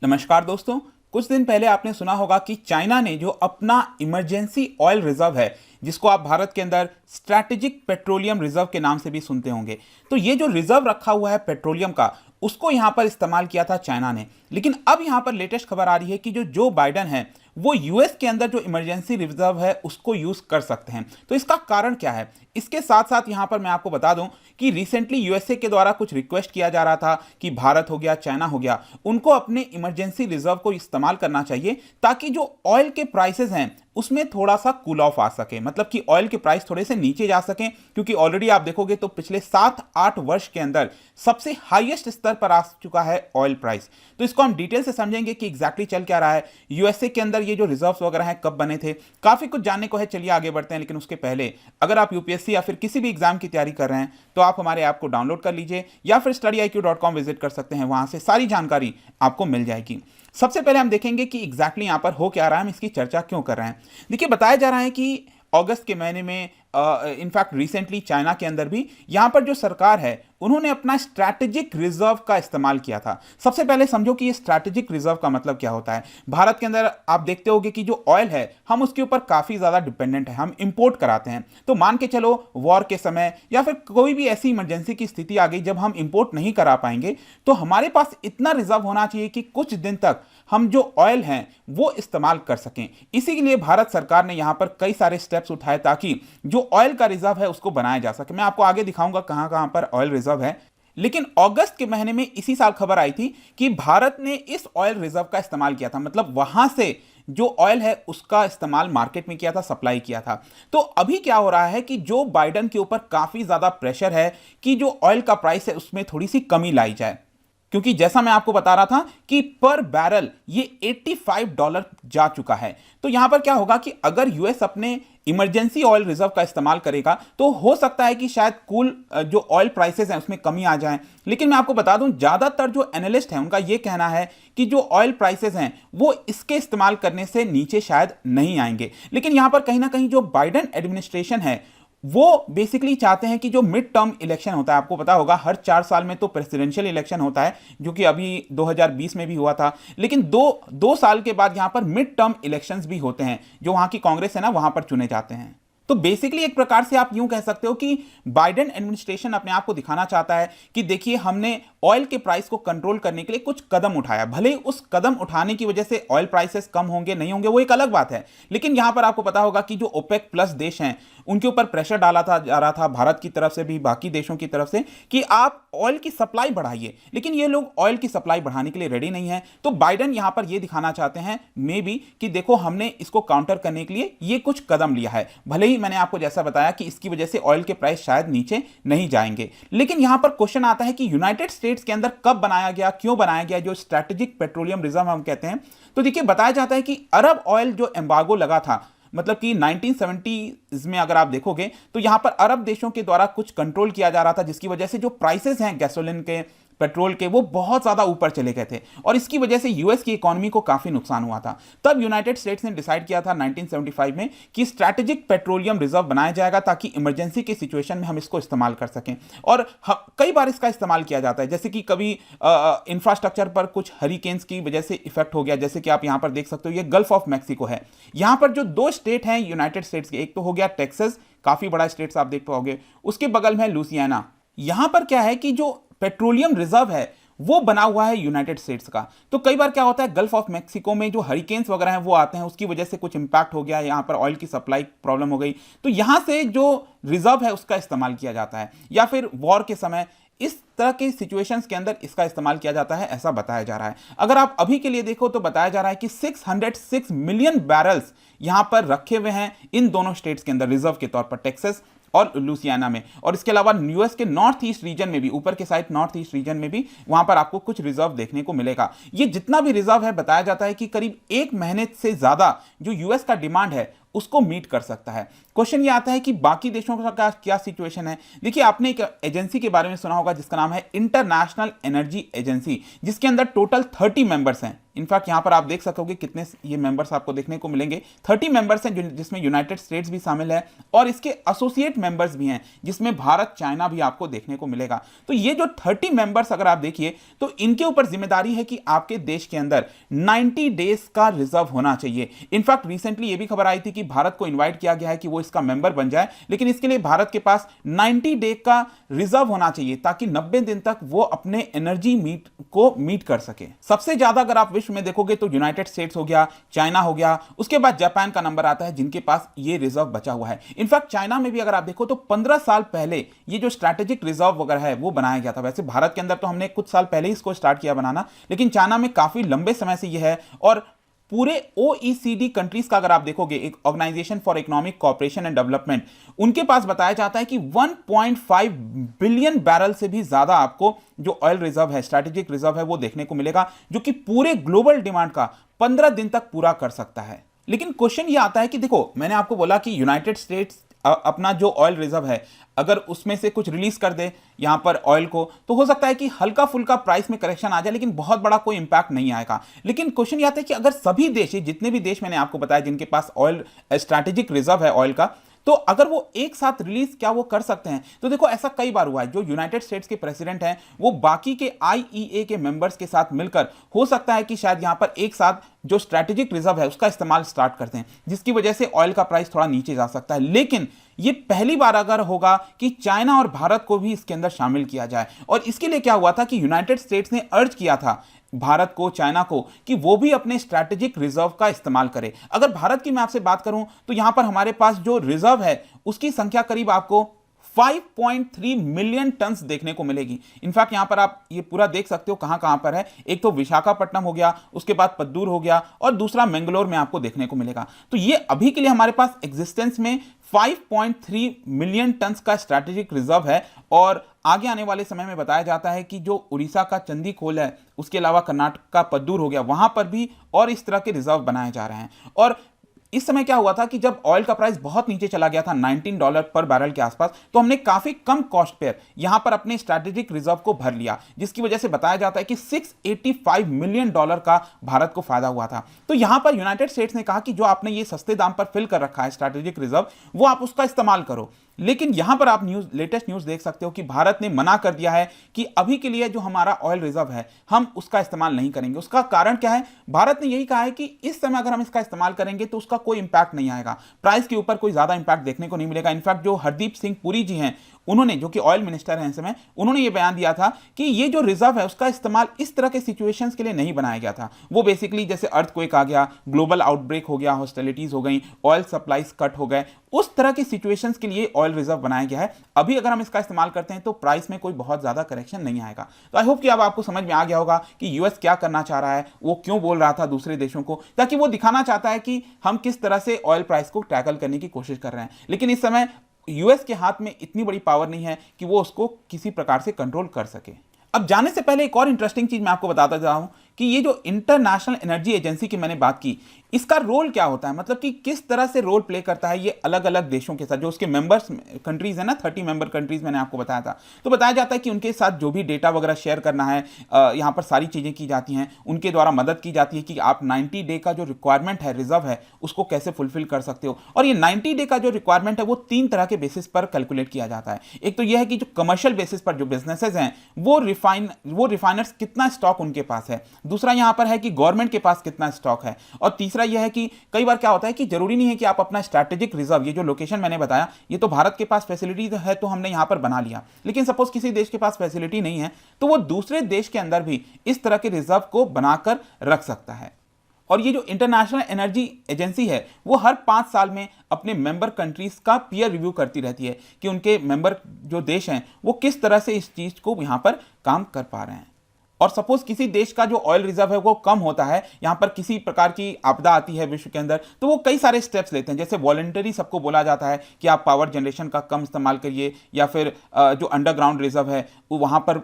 नमस्कार दोस्तों। कुछ दिन पहले आपने सुना होगा कि चाइना ने जो अपना इमरजेंसी ऑयल रिजर्व है, जिसको आप भारत के अंदर स्ट्रैटेजिक पेट्रोलियम रिजर्व के नाम से भी सुनते होंगे, तो ये जो रिजर्व रखा हुआ है पेट्रोलियम का, उसको यहां पर इस्तेमाल किया था चाइना ने। लेकिन अब यहां पर लेटेस्ट खबर आ रही है कि जो बाइडन है वो यूएस के अंदर जो इमरजेंसी रिजर्व है उसको यूज कर सकते हैं। तो इसका कारण क्या है? इसके साथ साथ यहां पर मैं आपको बता दूं कि रिसेंटली यूएसए के द्वारा कुछ रिक्वेस्ट किया जा रहा था कि भारत हो गया, चाइना हो गया, उनको अपने इमरजेंसी रिजर्व को इस्तेमाल करना चाहिए ताकि जो ऑयल के प्राइसेस हैं उसमें थोड़ा सा कूल ऑफ आ सके, मतलब कि ऑयल के प्राइस थोड़े से नीचे जा सकें। क्योंकि ऑलरेडी आप देखोगे तो पिछले 7-8 वर्ष के अंदर सबसे हाईएस्ट स्तर पर आ चुका है ऑयल प्राइस। तो इसको हम डिटेल से समझेंगे कि एग्जैक्टली चल क्या रहा है, यूएसए के अंदर ये जो रिजर्व्स वगैरह हैं कब बने थे, काफी कुछ जानने को है। चलिए आगे बढ़ते हैं। लेकिन उसके पहले अगर आप यूपीएससी या फिर किसी भी एग्जाम की तैयारी कर रहे हैं तो आप हमारे ऐप को डाउनलोड कर लीजिए या फिर studyIQ.com विजिट कर सकते हैं, वहां से सारी जानकारी आपको मिल जाएगी। सबसे पहले हम देखेंगे कि एग्जैक्टली यहां पर हो क्या रहा है, हम इसकी चर्चा क्यों कर रहे हैं। देखिए, बताया जा रहा है कि अगस्त के महीने में इनफैक्ट रिसेंटली चाइना के अंदर भी यहां पर जो सरकार है उन्होंने अपना स्ट्रैटेजिक रिजर्व का इस्तेमाल किया था। सबसे पहले समझो कि ये स्ट्रैटेजिक रिजर्व का मतलब क्या होता है। भारत के अंदर आप देखते होंगे कि जो ऑयल है हम उसके ऊपर काफी ज्यादा डिपेंडेंट है, हम इंपोर्ट कराते हैं। तो मान के चलो वॉर के समय या फिर कोई भी ऐसी इमरजेंसी की स्थिति आ गई जब हम इंपोर्ट नहीं करा पाएंगे, तो हमारे पास इतना रिजर्व होना चाहिए कि कुछ दिन तक हम जो ऑयल हैं वो इस्तेमाल कर सकें। इसी के लिए भारत सरकार ने यहां पर कई सारे स्टेप्स उठाए ताकि जो ऑयल का रिजर्व है उसको बनाया जा सके। मैं आपको आगे दिखाऊंगा कहां कहां पर ऑयल रिजर्व है। लेकिन अगस्त के महीने में इसी साल खबर आई थी कि भारत ने इस ऑयल रिजर्व का इस्तेमाल किया था, मतलब वहां से जो ऑयल है उसका इस्तेमाल मार्केट में किया था, सप्लाई किया था। तो अभी क्या हो रहा है कि जो बाइडन के ऊपर काफी ज्यादा प्रेशर है कि जो ऑयल का प्राइस है उसमें थोड़ी सी कमी लाई जाए। क्योंकि जैसा मैं आपको बता रहा था कि पर बैरल ये $85 जा चुका है। तो यहां पर क्या होगा कि अगर यूएस अपने इमरजेंसी ऑयल रिजर्व का इस्तेमाल करेगा तो हो सकता है कि शायद जो ऑयल प्राइसेस हैं उसमें कमी आ जाए। लेकिन मैं आपको बता दूं, ज्यादातर जो एनालिस्ट हैं उनका यह कहना है कि जो ऑयल प्राइसेस हैं वो इसके इस्तेमाल करने से नीचे शायद नहीं आएंगे। लेकिन यहां पर कहीं ना कहीं जो बाइडन एडमिनिस्ट्रेशन है वो बेसिकली चाहते हैं कि जो मिड टर्म इलेक्शन होता है, आपको पता होगा हर 4 साल में तो प्रेसिडेंशियल इलेक्शन होता है, जो कि अभी 2020 में भी हुआ था। लेकिन दो साल के बाद यहां पर मिड टर्म इलेक्शंस भी होते हैं, जो वहां की कांग्रेस है ना वहां पर चुने जाते हैं। तो बेसिकली एक प्रकार से आप यूं कह सकते हो कि बाइडेन एडमिनिस्ट्रेशन अपने आप को दिखाना चाहता है कि देखिए हमने ऑयल के प्राइस को कंट्रोल करने के लिए कुछ कदम उठाया। भले ही उस कदम उठाने की वजह से ऑयल प्राइसेस कम होंगे नहीं होंगे वो एक अलग बात है, लेकिन यहां पर आपको पता होगा कि जो ओपेक प्लस देश हैं उनके ऊपर प्रेशर डाला था जा रहा था भारत की तरफ से भी, बाकी देशों की तरफ से, कि आप ऑयल की सप्लाई बढ़ाइए। लेकिन ये लोग ऑयल की सप्लाई बढ़ाने के लिए रेडी नहीं है। तो बाइडन यहां पर ये दिखाना चाहते हैं मे बी कि देखो हमने इसको काउंटर करने के लिए ये कुछ कदम लिया है। भले ही मैंने आपको जैसा बताया कि इसकी वजह से ऑयल के प्राइस शायद नीचे नहीं जाएंगे। लेकिन यहां पर क्वेश्चन आता है कि यूनाइटेड स्टेट्स के अंदर कब बनाया गया, क्यों बनाया गया जो स्ट्रैटेजिक पेट्रोलियम रिजर्व हम कहते हैं। तो देखिए, बताया जाता है कि अरब ऑयल जो एम्बार्गो लगा था, मतलब कि 1970s में अगर आप देखोगे तो यहां पर अरब देशों के द्वारा कुछ कंट्रोल किया जा रहा था, जिसकी वजह से जो प्राइसेस हैं गैसोलीन के, पेट्रोल के, वो बहुत ज्यादा ऊपर चले गए थे और इसकी वजह से यूएस की इकोनॉमी को काफी नुकसान हुआ था। तब यूनाइटेड स्टेट्स ने डिसाइड किया था 1975 में कि स्ट्रैटेजिक पेट्रोलियम रिजर्व बनाया जाएगा ताकि इमरजेंसी के सिचुएशन में हम इसको इस्तेमाल कर सकें। और कई बार इसका इस्तेमाल किया जाता है, जैसे कि कभी इंफ्रास्ट्रक्चर पर कुछ हरिकेन्स की वजह से इफेक्ट हो गया, जैसे कि आप यहां पर देख सकते हो ये गल्फ ऑफ मैक्सिको है। यहां पर जो 2 स्टेट हैं यूनाइटेड स्टेट्स के, एक तो हो गया टेक्सास, काफी बड़ा स्टेट्स आप देख पाओगे, उसके बगल में लुसियाना। यहां पर क्या है कि जो पेट्रोलियम रिजर्व है वो बना हुआ है यूनाइटेड स्टेट्स का। तो कई बार क्या होता है गल्फ ऑफ मैक्सिको में जो हरिकेन्स वगैरह हैं वो आते हैं, उसकी वजह से कुछ इंपैक्ट हो गया, यहां पर ऑयल की सप्लाई प्रॉब्लम हो गई, तो यहां से जो रिजर्व है उसका इस्तेमाल किया जाता है। या फिर वॉर के समय इस तरह के सिचुएशंस के अंदर इसका इस्तेमाल किया जाता है, ऐसा बताया जा रहा है। अगर आप अभी के लिए देखो तो बताया जा रहा है कि 606 मिलियन बैरल्स यहां पर रखे हुए हैं इन दोनों स्टेट्स के अंदर रिजर्व के तौर पर, टेक्सास और लुसियाना में। और इसके अलावा यूएस के नॉर्थ ईस्ट रीजन में भी, ऊपर के साइड नॉर्थ ईस्ट रीजन में भी वहां पर आपको कुछ रिजर्व देखने को मिलेगा। ये जितना भी रिजर्व है बताया जाता है कि करीब 1 महीने से ज्यादा जो यूएस का डिमांड है उसको मीट कर सकता है। क्वेश्चन ये आता है कि बाकी देशों का क्या सिचुएशन है। देखिए, आपने एक एजेंसी के बारे में सुना होगा जिसका नाम है इंटरनेशनल एनर्जी एजेंसी, जिसके अंदर टोटल 30 मेंबर्स हैं। इनफैक्ट यहां पर आप देख सकोगे कितने ये मेंबर्स आपको देखने को मिलेंगे, 30 मेंबर्स हैं, जिसमें यूनाइटेड स्टेट्स भी शामिल है और इसके एसोसिएट मेंबर्स भी हैं जिसमें भारत, चाइना भी आपको देखने को मिलेगा। तो ये जो 30 मेंबर्स अगर आप देखिए तो इनके ऊपर जिम्मेदारी है कि आपके देश के अंदर 90 डेज का रिजर्व होना चाहिए। इनफैक्ट रिसेंटली ये भी खबर आई थी कि भारत को इन्वाइट किया गया है कि वो इसका मेंबर बन जाए, लेकिन इसके लिए भारत के पास 90 डे का रिजर्व होना चाहिए ताकि 90 दिन तक वो अपने एनर्जी मीट कर सके। सबसे ज्यादा अगर आप विश्व में देखोगे तो यूनाइटेड स्टेट्स हो गया, चाइना हो गया, उसके बाद जापान का नंबर आता है जिनके पास ये रिजर्व बचा हुआ है। इनफैक्ट चाइना में भी अगर आप देखो तो 15 साल पहले ये जो स्ट्रैटेजिक रिजर्व वगैरह है वो बनाया गया था। वैसे भारत के अंदर तो हमने कुछ साल पहले ही इसको स्टार्ट किया बनाना, लेकिन चाइना में काफी लंबे समय से ये है। और पूरे ओईसीडी कंट्रीज का अगर आप देखोगे, एक organisation for economic cooperation and development, उनके पास बताया जाता है कि 1.5 बिलियन बैरल से भी ज्यादा आपको जो ऑयल रिजर्व है, स्ट्रैटेजिक रिजर्व है, वो देखने को मिलेगा, जो कि पूरे ग्लोबल डिमांड का 15 दिन तक पूरा कर सकता है। लेकिन क्वेश्चन ये आता है कि देखो, मैंने आपको बोला कि यूनाइटेड स्टेट्स अपना जो ऑयल रिजर्व है अगर उसमें से कुछ रिलीज कर दे यहां पर ऑयल को, तो हो सकता है कि हल्का फुल्का प्राइस में करेक्शन आ जाए, लेकिन बहुत बड़ा कोई इंपैक्ट नहीं आएगा। लेकिन क्वेश्चन ये आता है कि अगर सभी देश, जितने भी देश मैंने आपको बताया जिनके पास ऑयल स्ट्रैटेजिक रिजर्व है ऑयल का, तो अगर वो एक साथ रिलीज क्या वो कर सकते हैं? तो देखो, ऐसा कई बार हुआ है। जो यूनाइटेड स्टेट्स के प्रेसिडेंट हैं वो बाकी के आईईए के मेंबर्स के साथ मिलकर हो सकता है कि शायद यहां पर एक साथ जो स्ट्रैटेजिक रिजर्व है उसका इस्तेमाल स्टार्ट करते हैं, जिसकी वजह से ऑयल का प्राइस थोड़ा नीचे जा सकता है। लेकिन ये पहली बार अगर होगा कि चाइना और भारत को भी इसके अंदर शामिल किया जाए। और इसके लिए क्या हुआ था कि यूनाइटेड स्टेट्स ने अर्ज किया था भारत को, चाइना को, कि वो भी अपने स्ट्रैटेजिक रिजर्व का इस्तेमाल करे। अगर भारत की मैं आपसे बात करूं तो यहां पर हमारे पास जो रिजर्व है उसकी संख्या करीब आपको 5.3 मिलियन टन्स देखने को मिलेगी। इनफैक्ट यहां पर आप ये पूरा देख सकते हो कहां कहां पर है। एक तो विशाखापट्टनम हो गया, उसके बाद पद्दूर हो गया, और दूसरा मैंगलोर में आपको देखने को मिलेगा। तो ये अभी के लिए हमारे पास एग्जिस्टेंस में 5.3 मिलियन टन्स का स्ट्रैटेजिक रिजर्व है। और आगे आने वाले समय में बताया जाता है कि जो उड़ीसा का चंदी खोल है, उसके अलावा कर्नाटक का पद्दूर हो गया, वहां पर भी और इस तरह के रिजर्व बनाए जा रहे हैं। और इस समय क्या हुआ था कि जब ऑयल का प्राइस बहुत नीचे चला गया था $19 पर बैरल के आसपास, तो हमने काफी कम कॉस्ट पर यहां पर अपने स्ट्रैटेजिक रिजर्व को भर लिया, जिसकी वजह से बताया जाता है कि $685 मिलियन का भारत को फायदा हुआ था। तो यहां पर यूनाइटेड स्टेट्स ने कहा कि जो आपने ये सस्ते दाम पर फिल कर रखा है स्ट्रैटेजिक रिजर्व, वो आप उसका इस्तेमाल करो। लेकिन यहां पर आप लेटेस्ट न्यूज देख सकते हो कि भारत ने मना कर दिया है कि अभी के लिए जो हमारा ऑयल रिजर्व है हम उसका इस्तेमाल नहीं करेंगे। उसका कारण क्या है? भारत ने यही कहा है कि इस समय अगर हम इसका इस्तेमाल करेंगे तो उसका कोई इंपैक्ट नहीं आएगा, प्राइस के ऊपर कोई ज्यादा इंपैक्ट देखने को नहीं मिलेगा। इनफैक्ट जो हरदीप सिंह पुरी जी हैं, उन्होंने, जो कि ऑयल मिनिस्टर हैं इस समय, उन्होंने ये बयान दिया था कि ये जो रिजर्व है उसका इस्तेमाल इस तरह के सिचुएशंस के लिए नहीं बनाया गया था। वो बेसिकली जैसे अर्थक्वेक आ गया, ग्लोबल आउटब्रेक हो गया, हॉस्टिलिटीज हो गई, ऑयल सप्लाईज कट हो गए, उस तरह की सिचुएशंस के लिए ऑयल रिजर्व बनाया गया है। अभी अगर हम इसका इस्तेमाल करते हैं तो प्राइस में कोई बहुत ज्यादा करेक्शन नहीं आएगा। तो आई होप कि अब आपको समझ में आ गया होगा कि यूएस क्या करना चाह रहा है, वो क्यों बोल रहा था दूसरे देशों को, ताकि वो दिखाना चाहता है कि हम किस तरह से ऑयल प्राइस को टैकल करने की कोशिश कर रहे हैं। लेकिन इस समय यूएस के हाथ में इतनी बड़ी पावर नहीं है कि वो उसको किसी प्रकार से कंट्रोल कर सके। अब जाने से पहले एक और इंटरेस्टिंग चीज मैं आपको बताता जा रहा हूं कि ये जो इंटरनेशनल एनर्जी एजेंसी की मैंने बात की, इसका रोल क्या होता है, मतलब कि किस तरह से रोल प्ले करता है ये अलग अलग देशों के साथ, जो उसके मेंबर्स कंट्रीज है ना, 30 मेंबर कंट्रीज मैंने आपको बताया था। तो बताया जाता है कि उनके साथ जो भी डेटा वगैरह शेयर करना है, यहाँ पर सारी चीजें की जाती हैं, उनके द्वारा मदद की जाती है कि आप 90 डे का जो रिक्वायरमेंट है, रिजर्व है, उसको कैसे फुलफिल कर सकते हो। और ये 90 डे का जो रिक्वायरमेंट है वो 3 तरह के बेसिस पर कैलकुलेट किया जाता है। एक तो यह है कि जो कमर्शियल बेसिस पर जो बिजनेसेस हैं वो रिफाइनर्स कितना स्टॉक उनके पास है, दूसरा यहां पर है कि गवर्नमेंट के पास कितना स्टॉक है, और तीसरा यह है कि कई बार क्या होता है कि जरूरी नहीं है कि आप अपना स्ट्रैटेजिक रिजर्व, ये जो लोकेशन मैंने बताया, ये तो भारत के पास फैसिलिटी है तो हमने यहां पर बना लिया, लेकिन सपोज किसी देश के पास फैसिलिटी नहीं है तो वो दूसरे देश के अंदर भी इस तरह के रिजर्व को बनाकर रख सकता है। और ये जो इंटरनेशनल एनर्जी एजेंसी है वो हर 5 साल में अपने मेंबर कंट्रीज का पीयर रिव्यू करती रहती है कि उनके मेंबर जो देश हैं वो किस तरह से इस चीज को यहां पर काम कर पा रहे हैं। और सपोज किसी देश का जो ऑयल रिजर्व है वो कम होता है, यहां पर किसी प्रकार की आपदा आती है विश्व के अंदर, तो वो कई सारे स्टेप्स लेते हैं। जैसे वॉलंटरी सबको बोला जाता है कि आप पावर जनरेशन का कम इस्तेमाल करिए, या फिर जो अंडरग्राउंड रिजर्व है वहां पर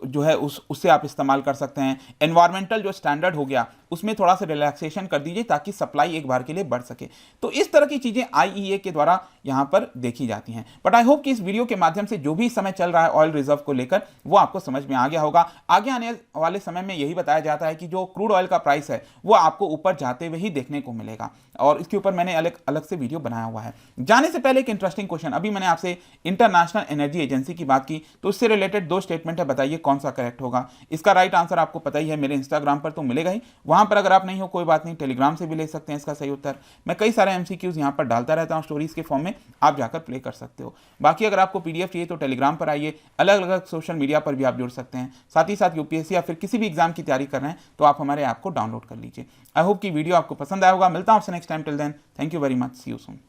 जो है उससे आप इस्तेमाल कर सकते हैं। एनवायरमेंटल जो स्टैंडर्ड हो गया उसमें थोड़ा सा रिलैक्सेशन कर दीजिए ताकि सप्लाई एक बार के लिए बढ़ सके। तो इस तरह की चीजें आईईए के द्वारा यहां पर देखी जाती हैं। बट आई होप कि इस वीडियो के माध्यम से जो भी समय चल रहा है ऑयल रिजर्व को लेकर वो आपको समझ में आ गया होगा। आगे आने वाले समय में यही बताया जाता है कि जो क्रूड ऑयल का प्राइस है वो आपको ऊपर जाते हुए ही देखने को मिलेगा, और इसके ऊपर मैंने अलग अलग से वीडियो बनाया हुआ है। जाने से पहले एक इंटरेस्टिंग क्वेश्चन, अभी मैंने आपसे इंटरनेशनल एनर्जी एजेंसी की बात की, तो उससे रिलेटेड 2 स्टेटमेंट है, बताइए कौन सा करेक्ट होगा। इसका राइट आंसर आपको पता ही है, मेरे इंस्टाग्राम पर तो मिलेगा ही, वहां पर अगर आप नहीं हो कोई बात नहीं, टेलीग्राम से भी ले सकते हैं इसका सही उत्तर। मैं कई सारे एमसीक्यूज यहां पर डालता रहता हूं स्टोरीज के फॉर्म में, आप जाकर प्ले कर सकते हो। बाकी अगर आपको पीडीएफ चाहिए तो टेलीग्राम पर आइए, अलग अलग सोशल मीडिया पर भी आप जुड़ सकते हैं। साथ ही साथ यूपीएससी या फिर किसी भी एग्जाम की तैयारी कर रहे हैं तो आप हमारे ऐप को डाउनलोड कर लीजिए। आई होप कि वीडियो आपको पसंद आया होगा। मिलता हूं आपसे next time, till then thank you very much, see you soon.